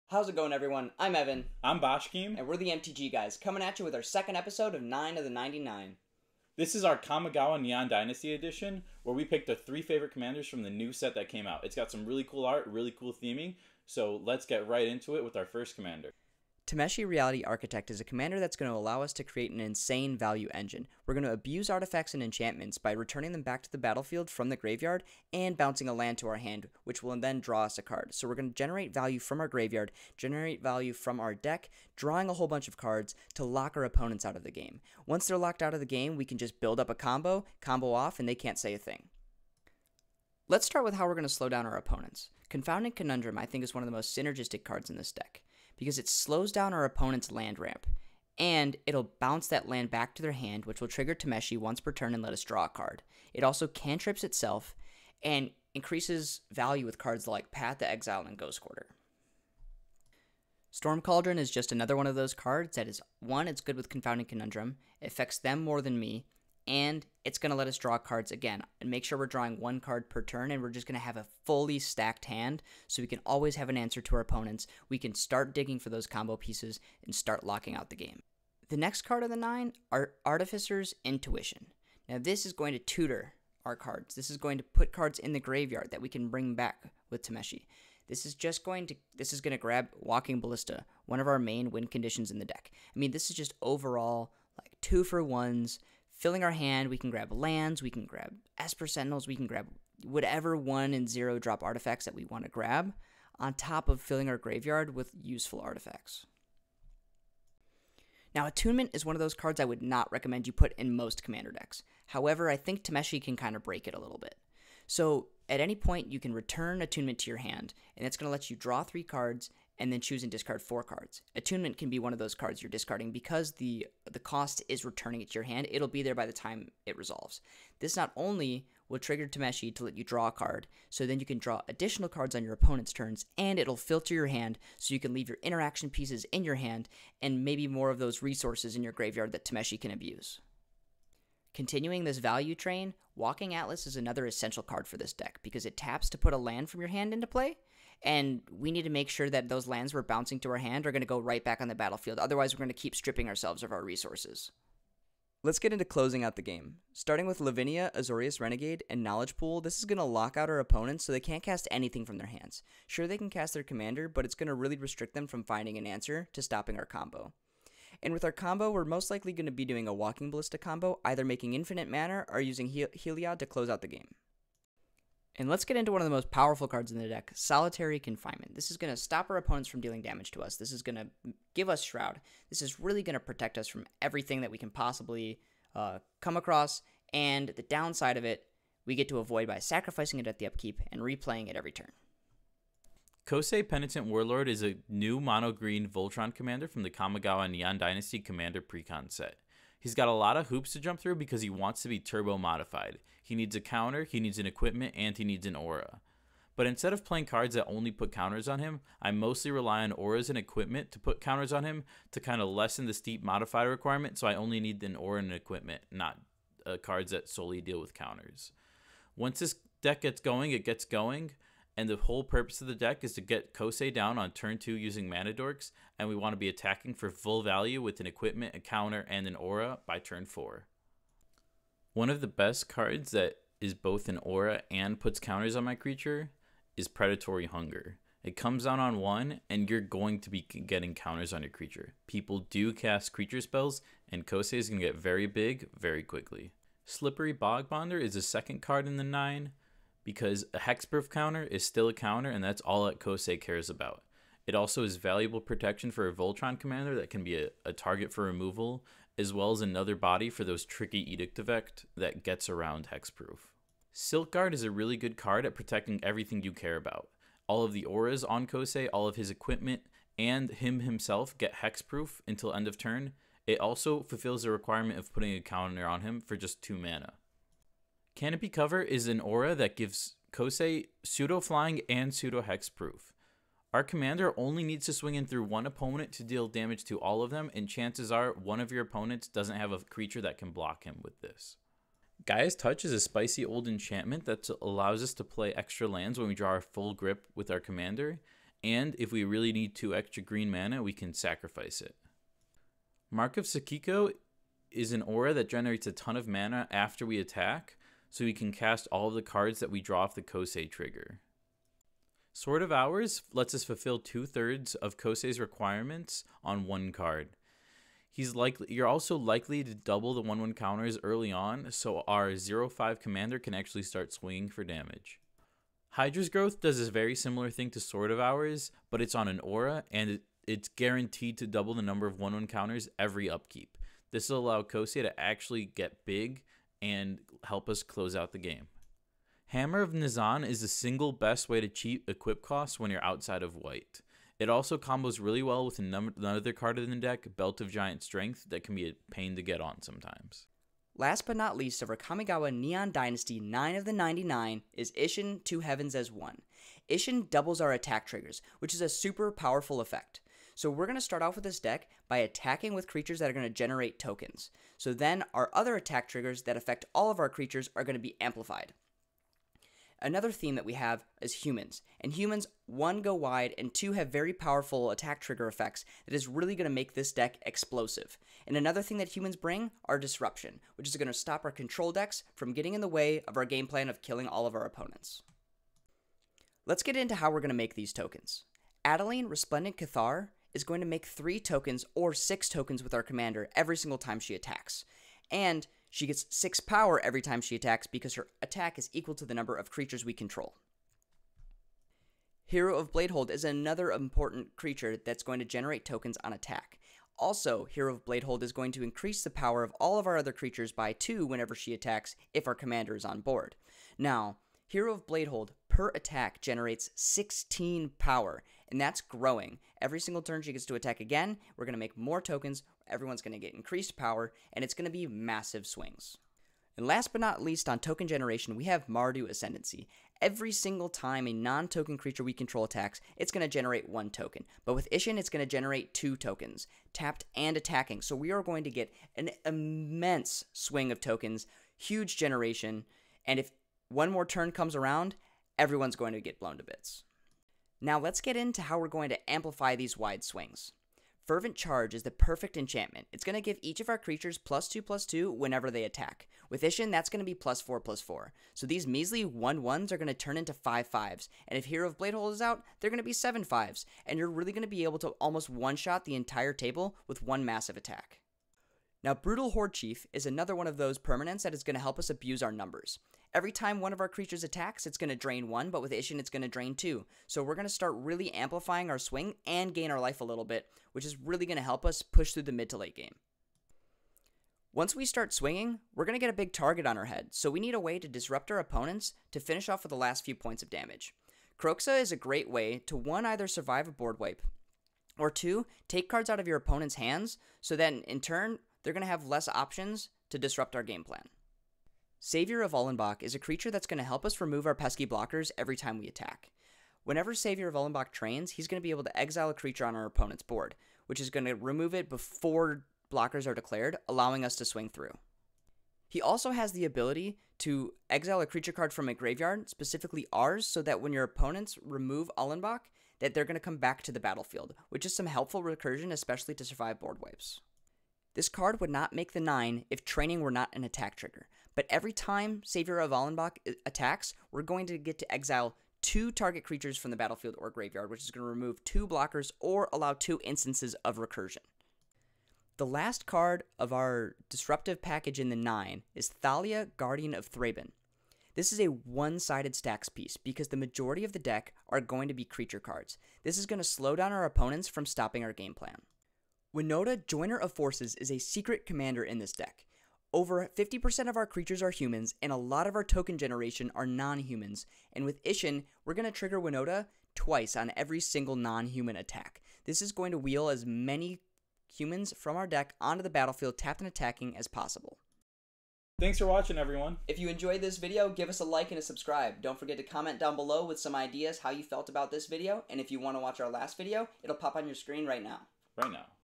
How's it going, everyone? I'm Evan, I'm Bashkim. and we're the MTG guys, coming at you with our second episode of 9 of the 99. This is our Kamigawa Neon Dynasty edition, where we picked our 3 favorite commanders from the new set that came out. It's got some really cool art, really cool theming, so let's get right into it with our first commander. Tameshi Reality Architect is a commander that's going to allow us to create an insane value engine. We're going to abuse artifacts and enchantments by returning them back to the battlefield from the graveyard and bouncing a land to our hand, which will then draw us a card. So we're going to generate value from our graveyard, generate value from our deck, drawing a whole bunch of cards to lock our opponents out of the game. Once they're locked out of the game, we can just build up a combo off, and they can't say a thing. Let's start with how we're going to slow down our opponents. Confounding Conundrum, I think, is one of the most synergistic cards in this deck, because it slows down our opponent's land ramp, and it'll bounce that land back to their hand, which will trigger Tameshi once per turn and let us draw a card. It also cantrips itself, and increases value with cards like Path to Exile and Ghost Quarter. Storm Cauldron is just another one of those cards that is, one, it's good with Confounding Conundrum, it affects them more than me, and it's going to let us draw cards again and make sure we're drawing one card per turn, and we're just going to have a fully stacked hand so we can always have an answer to our opponents. We can start digging for those combo pieces and start locking out the game. The next card of the 9 are Artificer's Intuition. Now this is going to tutor our cards. This is going to put cards in the graveyard that we can bring back with Tameshi. This is going to grab Walking Ballista, one of our main win conditions in the deck. I mean, this is just overall like 2-for-1s. Filling our hand, we can grab lands, we can grab Esper Sentinels, we can grab whatever 1 and 0 drop artifacts that we want to grab, on top of filling our graveyard with useful artifacts. Now, Attunement is one of those cards I would not recommend you put in most commander decks. However, I think Tameshi can kind of break it a little bit. So, at any point, you can return Attunement to your hand, and it's going to let you draw 3 cards and then choose and discard 4 cards. Attunement can be one of those cards you're discarding because the cost is returning it to your hand. It'll be there by the time it resolves. This not only will trigger Tameshi to let you draw a card, so then you can draw additional cards on your opponent's turns, and it'll filter your hand so you can leave your interaction pieces in your hand and maybe more of those resources in your graveyard that Tameshi can abuse. Continuing this value train, Walking Atlas is another essential card for this deck because it taps to put a land from your hand into play, and we need to make sure that those lands we're bouncing to our hand are going to go right back on the battlefield. Otherwise, we're going to keep stripping ourselves of our resources. Let's get into closing out the game. Starting with Lavinia, Azorius Renegade, and Knowledge Pool, this is going to lock out our opponents so they can't cast anything from their hands. Sure, they can cast their commander, but it's going to really restrict them from finding an answer to stopping our combo. And with our combo, we're most likely going to be doing a Walking Ballista combo, either making infinite mana or using Heliod to close out the game. And let's get into one of the most powerful cards in the deck, Solitary Confinement. This is going to stop our opponents from dealing damage to us. This is going to give us Shroud. This is really going to protect us from everything that we can possibly come across. And the downside of it, we get to avoid by sacrificing it at the upkeep and replaying it every turn. Kosei Penitent Warlord is a new mono-green Voltron commander from the Kamigawa Neon Dynasty Commander Precon set. He's got a lot of hoops to jump through because he wants to be turbo modified. He needs a counter, he needs an equipment, and he needs an aura. But instead of playing cards that only put counters on him, I mostly rely on auras and equipment to put counters on him to kind of lessen the steep modifier requirement, so I only need an aura and an equipment, not cards that solely deal with counters. Once this deck gets going, it gets going, and the whole purpose of the deck is to get Kosei down on turn 2 using Mana Dorks, and we want to be attacking for full value with an equipment, a counter, and an aura by turn 4. One of the best cards that is both an aura and puts counters on my creature is Predatory Hunger. It comes down on 1, and you're going to be getting counters on your creature. People do cast creature spells, and Kosei is going to get very big very quickly. Slippery Bogbonder is the second card in the 9, because a hexproof counter is still a counter, and that's all that Kosei cares about. It also is valuable protection for a Voltron commander that can be a target for removal, as well as another body for those tricky Edict effect that gets around hexproof. Silkguard is a really good card at protecting everything you care about. All of the auras on Kosei, all of his equipment, and him himself get hexproof until end of turn. It also fulfills the requirement of putting a counter on him for just 2 mana. Canopy Cover is an aura that gives Kosei pseudo-flying and pseudo-hexproof. Our commander only needs to swing in through one opponent to deal damage to all of them, and chances are one of your opponents doesn't have a creature that can block him with this. Gaia's Touch is a spicy old enchantment that allows us to play extra lands when we draw our full grip with our commander, And if we really need 2 extra green mana, we can sacrifice it. Mark of Sakiko is an aura that generates a ton of mana after we attack, so we can cast all of the cards that we draw off the Kosei trigger. Sword of Hours lets us fulfill 2/3 of Kosei's requirements on 1 card. You're also likely to double the 1/1 counters early on, so our 0/5 commander can actually start swinging for damage. Hydra's Growth does a very similar thing to Sword of Hours, but it's on an aura, and it's guaranteed to double the number of 1/1 counters every upkeep. This will allow Kosei to actually get big and help us close out the game. Hammer of Nizan is the single best way to cheat equip costs when you're outside of white. It also combos really well with another card in the deck, Belt of Giant Strength, that can be a pain to get on sometimes. Last but not least of our Kamigawa Neon Dynasty 9 of the 99 is Isshin 2 Heavens as 1. Isshin doubles our attack triggers, which is a super powerful effect. So we're going to start off with this deck by attacking with creatures that are going to generate tokens. So then our other attack triggers that affect all of our creatures are going to be amplified. Another theme that we have is humans, and humans, 1, go wide, and 2, have very powerful attack trigger effects that is really going to make this deck explosive. And another thing that humans bring are disruption, which is going to stop our control decks from getting in the way of our game plan of killing all of our opponents. Let's get into how we're going to make these tokens. Adeline Resplendent Cathar is going to make 3 tokens or 6 tokens with our commander every single time she attacks. And she gets 6 power every time she attacks because her attack is equal to the number of creatures we control. Hero of Bladehold is another important creature that's going to generate tokens on attack. Also, Hero of Bladehold is going to increase the power of all of our other creatures by 2 whenever she attacks if our commander is on board. Now, Hero of Bladehold per attack generates 16 power, and that's growing. Every single turn she gets to attack again, we're going to make more tokens, everyone's going to get increased power, and it's going to be massive swings. And last but not least on token generation, we have Mardu Ascendancy. Every single time a non-token creature we control attacks, it's going to generate 1 token. But with Isshin, it's going to generate 2 tokens, tapped and attacking. So we are going to get an immense swing of tokens, huge generation, and if one more turn comes around, everyone's going to get blown to bits. Now let's get into how we're going to amplify these wide swings. Fervent Charge is the perfect enchantment. It's going to give each of our creatures +2/+2 whenever they attack. With Isshin, that's going to be +4/+4. So these measly 1/1s are going to turn into 5/5s. And if Hero of Bladehold is out, they're going to be 7/5s. And you're really going to be able to almost one-shot the entire table with 1 massive attack. Now, Brutal Horde Chief is another one of those permanents that is going to help us abuse our numbers. Every time one of our creatures attacks, it's going to drain 1, but with Isshin, it's going to drain 2. So we're going to start really amplifying our swing and gain our life a little bit, which is really going to help us push through the mid to late game. Once we start swinging, we're going to get a big target on our head, so we need a way to disrupt our opponents to finish off with the last few points of damage. Kroxa is a great way to 1, either survive a board wipe, or 2, take cards out of your opponent's hands, so that in turn, they're going to have less options to disrupt our game plan. Savior of Ullenbach is a creature that's going to help us remove our pesky blockers every time we attack. Whenever Savior of Ullenbach trains, he's going to be able to exile a creature on our opponent's board, which is going to remove it before blockers are declared, allowing us to swing through. He also has the ability to exile a creature card from a graveyard, specifically ours, so that when your opponents remove Ullenbach, that they're going to come back to the battlefield, which is some helpful recursion, especially to survive board wipes. This card would not make the 9 if training were not an attack trigger, but every time Savior of Ullenbach attacks, we're going to get to exile 2 target creatures from the battlefield or graveyard, which is going to remove 2 blockers or allow 2 instances of recursion. The last card of our disruptive package in the 9 is Thalia, Guardian of Thraben. This is a one-sided stacks piece because the majority of the deck are going to be creature cards. This is going to slow down our opponents from stopping our game plan. Winota, Joiner of Forces, is a secret commander in this deck. Over 50% of our creatures are humans, and a lot of our token generation are non-humans, and with Isshin, we're going to trigger Winota twice on every single non-human attack. This is going to wheel as many humans from our deck onto the battlefield, tapped and attacking, as possible. Thanks for watching, everyone. If you enjoyed this video, give us a like and a subscribe. Don't forget to comment down below with some ideas how you felt about this video, and if you want to watch our last video, it'll pop on your screen right now. Right now.